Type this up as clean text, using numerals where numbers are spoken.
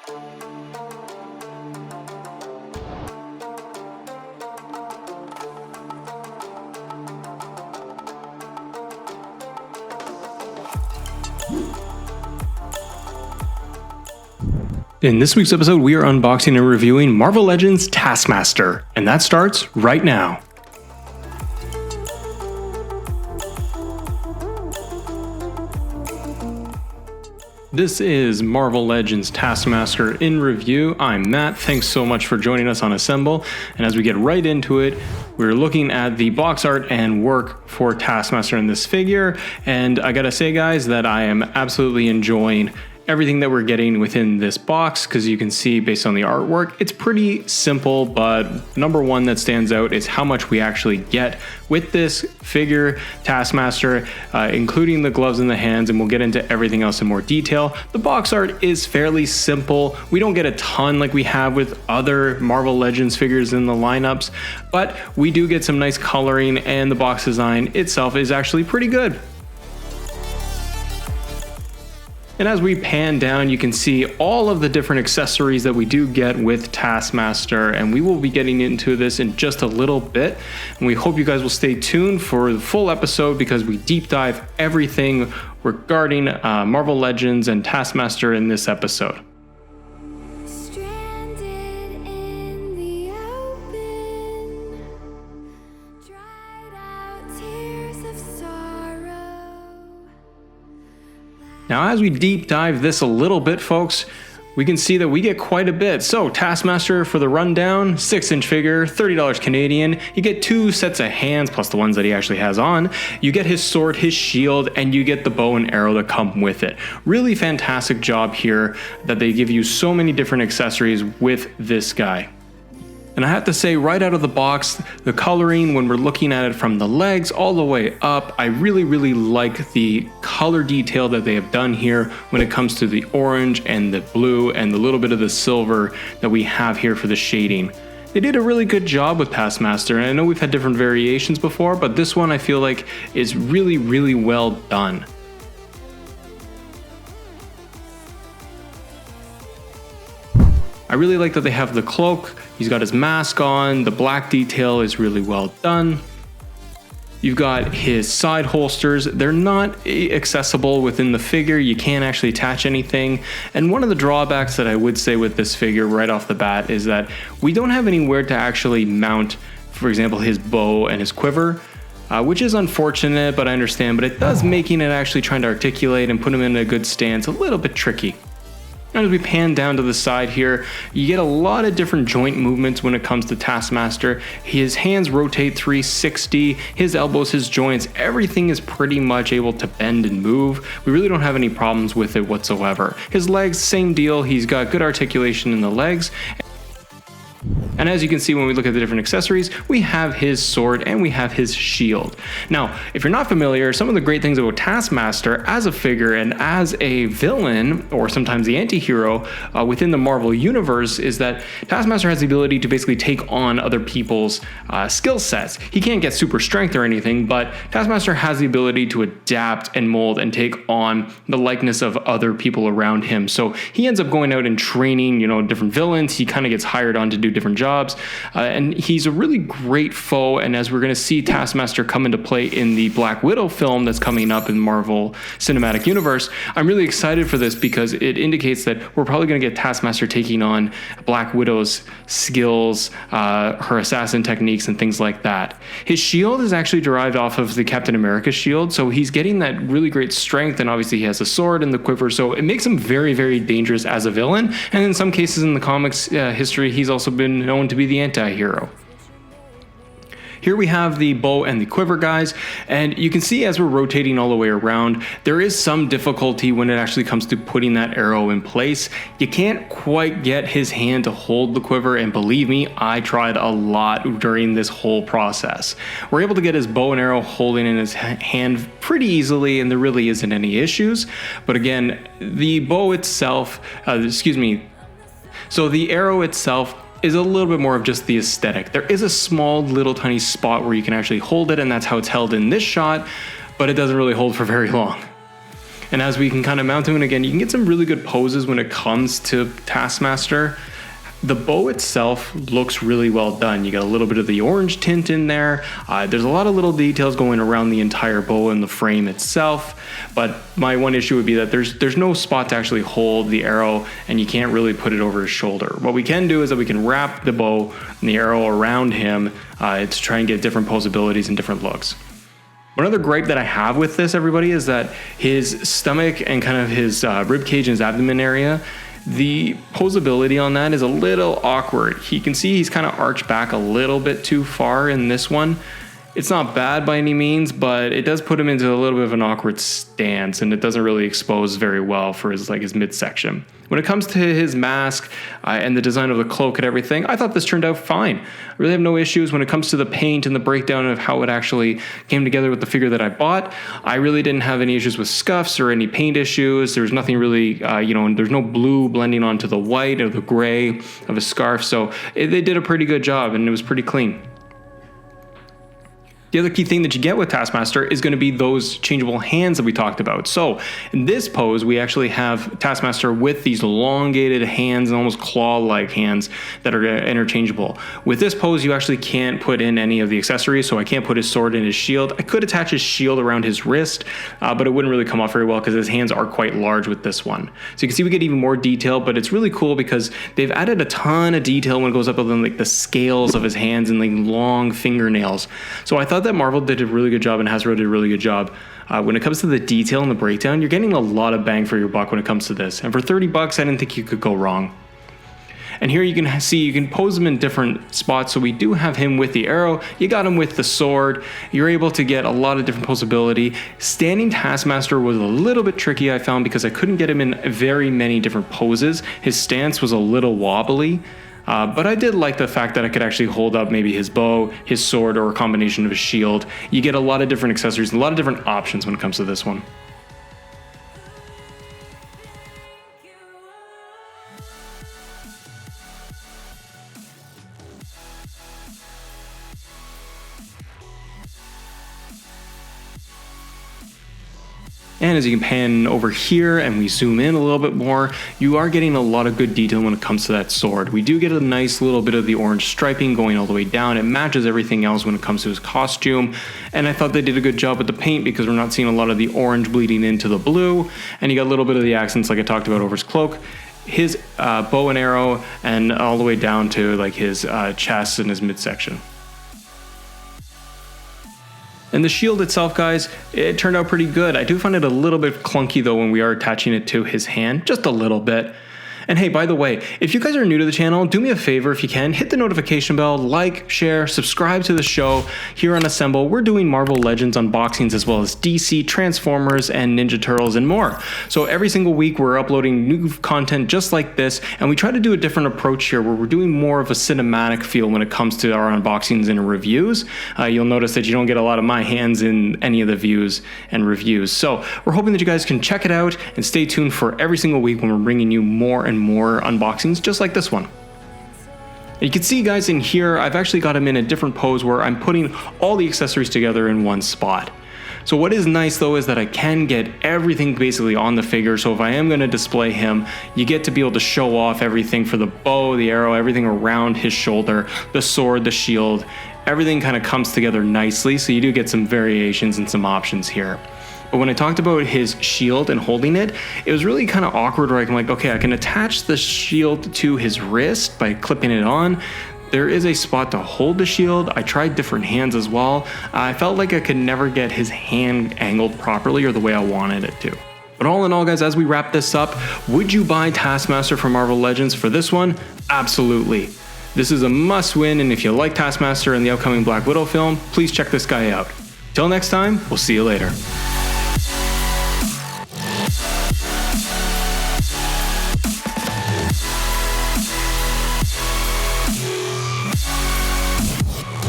In this week's episode, we are unboxing and reviewing Marvel Legends Taskmaster, and that starts right now. This is Marvel Legends Taskmaster in review. I'm Matt. Thanks so much for joining us on Assemble. And as we get right into it, we're looking at the box art and work for Taskmaster in this figure. And I gotta say, guys, that I am absolutely enjoying everything that we're getting within this box, because you can see based on the artwork, it's pretty simple, but number one that stands out is how much we actually get with this figure, Taskmaster, including the gloves in the hands, and we'll get into everything else in more detail. The box art is fairly simple. We don't get a ton like we have with other Marvel Legends figures in the lineups, but we do get some nice coloring, and the box design itself is actually pretty good. And as we pan down, you can see all of the different accessories that we do get with Taskmaster, and we will be getting into this in just a little bit. And we hope you guys will stay tuned for the full episode, because we deep dive everything regarding Marvel Legends and Taskmaster in this episode. Now, as we deep dive this a little bit, folks, we can see that we get quite a bit. So Taskmaster, for the rundown, 6-inch figure, $30 Canadian. You get 2 sets of hands, plus the ones that he actually has on. You get his sword, his shield, and you get the bow and arrow that come with it. Really fantastic job here that they give you so many different accessories with this guy. And I have to say, right out of the box, the coloring, when we're looking at it from the legs all the way up, I really like the color detail that they have done here when it comes to the orange and the blue and the little bit of the silver that we have here for the shading. They did a really good job with Taskmaster, and I know we've had different variations before, but this one I feel like is really well done. I really like that they have the cloak. He's got his mask on. The black detail is really well done. You've got his side holsters. They're not accessible within the figure. You can't actually attach anything. And one of the drawbacks that I would say with this figure right off the bat is that we don't have anywhere to actually mount, for example, his bow and his quiver. Which is unfortunate, but I understand. But it does making it actually trying to articulate and put him in a good stance a little bit tricky. And as we pan down to the side here, you get a lot of different joint movements when it comes to Taskmaster. His hands rotate 360, his elbows, his joints, everything is pretty much able to bend and move. We really don't have any problems with it whatsoever. His legs, same deal. He's got good articulation in the legs. And as you can see when we look at the different accessories, we have his sword and we have his shield. Now, if you're not familiar, some of the great things about Taskmaster as a figure and as a villain, or sometimes the anti-hero within the Marvel universe, is that Taskmaster has the ability to basically take on other people's skill sets. He can't get super strength or anything, but Taskmaster has the ability to adapt and mold and take on the likeness of other people around him. So he ends up going out and training, different villains. He kind of gets hired on to do different jobs, and he's a really great foe. And as we're going to see Taskmaster come into play in the Black Widow film that's coming up in Marvel Cinematic Universe, I'm really excited for this because it indicates that we're probably going to get Taskmaster taking on Black Widow's skills, her assassin techniques and things like that. His shield is actually derived off of the Captain America shield, so he's getting that really great strength, and obviously he has a sword and the quiver, so it makes him very dangerous as a villain. And in some cases in the comics history, he's also been known to be the anti-hero. Here we have the bow and the quiver, guys, and you can see as we're rotating all the way around, there is some difficulty when it actually comes to putting that arrow in place. You can't quite get his hand to hold the quiver, and believe me, I tried a lot during this whole process. We're able to get his bow and arrow holding in his hand pretty easily, and there really isn't any issues. But again, the bow itself, so the arrow itself is a little bit more of just the aesthetic. There is a small little tiny spot where you can actually hold it, and that's how it's held in this shot, but it doesn't really hold for very long. And as we can kind of mount him, and again, you can get some really good poses when it comes to Taskmaster. The bow itself looks really well done. You got a little bit of the orange tint in there. There's a lot of little details going around the entire bow and the frame itself. But my one issue would be that there's no spot to actually hold the arrow, and you can't really put it over his shoulder. What we can do is that we can wrap the bow and the arrow around him to try and get different posabilities and different looks. One other gripe that I have with this, everybody, is that his stomach and kind of his rib cage and his abdomen area, the posability on that is a little awkward. You can see he's kind of arched back a little bit too far in this one. It's not bad by any means, but it does put him into a little bit of an awkward stance, and it doesn't really expose very well for his midsection. When it comes to his mask and the design of the cloak and everything, I thought this turned out fine. I really have no issues when it comes to the paint and the breakdown of how it actually came together with the figure that I bought. I really didn't have any issues with scuffs or any paint issues. There's nothing really, there's no blue blending onto the white or the gray of his scarf. So they did a pretty good job, and it was pretty clean. The other key thing that you get with Taskmaster is going to be those changeable hands that we talked about. So in this pose, we actually have Taskmaster with these elongated hands and almost claw-like hands that are interchangeable. With this pose, you actually can't put in any of the accessories, so I can't put his sword in his shield. I could attach his shield around his wrist, but it wouldn't really come off very well because his hands are quite large with this one. So you can see we get even more detail, but it's really cool because they've added a ton of detail when it goes up on like the scales of his hands and like long fingernails. So I thought that Marvel did a really good job and Hasbro did a really good job. When it comes to the detail and the breakdown, you're getting a lot of bang for your buck when it comes to this. And for $30, I didn't think you could go wrong. And here you can see, you can pose him in different spots. So we do have him with the arrow. You got him with the sword. You're able to get a lot of different posability. Standing Taskmaster was a little bit tricky, I found, because I couldn't get him in very many different poses. His stance was a little wobbly. But I did like the fact that I could actually hold up maybe his bow, his sword, or a combination of his shield. You get a lot of different accessories and a lot of different options when it comes to this one. And as you can pan over here and we zoom in a little bit more, you are getting a lot of good detail when it comes to that sword. We do get a nice little bit of the orange striping going all the way down. It matches everything else when it comes to his costume. And I thought they did a good job with the paint because we're not seeing a lot of the orange bleeding into the blue. And you got a little bit of the accents like I talked about over his cloak, his bow and arrow, and all the way down to like his chest and his midsection. And the shield itself, guys, it turned out pretty good. I do find it a little bit clunky though when we are attaching it to his hand, just a little bit. And hey, by the way, if you guys are new to the channel, do me a favor if you can, hit the notification bell, like, share, subscribe to the show. Here on Assemble, we're doing Marvel Legends unboxings as well as DC, Transformers, and Ninja Turtles and more. So every single week we're uploading new content just like this, and we try to do a different approach here where we're doing more of a cinematic feel when it comes to our unboxings and reviews. You'll notice that you don't get a lot of my hands in any of the views and reviews. So we're hoping that you guys can check it out and stay tuned for every single week when we're bringing you more and more unboxings just like this one. And you can see, guys, in here I've actually got him in a different pose where I'm putting all the accessories together in one spot. So what is nice though is that I can get everything basically on the figure. So if I am going to display him, you get to be able to show off everything for the bow, the arrow, everything around his shoulder, the sword, the shield. Everything kind of comes together nicely, so you do get some variations and some options here. But when I talked about his shield and holding it, it was really kind of awkward where I'm like, okay, I can attach the shield to his wrist by clipping it on. There is a spot to hold the shield. I tried different hands as well. I felt like I could never get his hand angled properly or the way I wanted it to. But all in all, guys, as we wrap this up, would you buy Taskmaster for Marvel Legends for this one? Absolutely. This is a must win, and if you like Taskmaster and the upcoming Black Widow film, please check this guy out. Till next time, we'll see you later.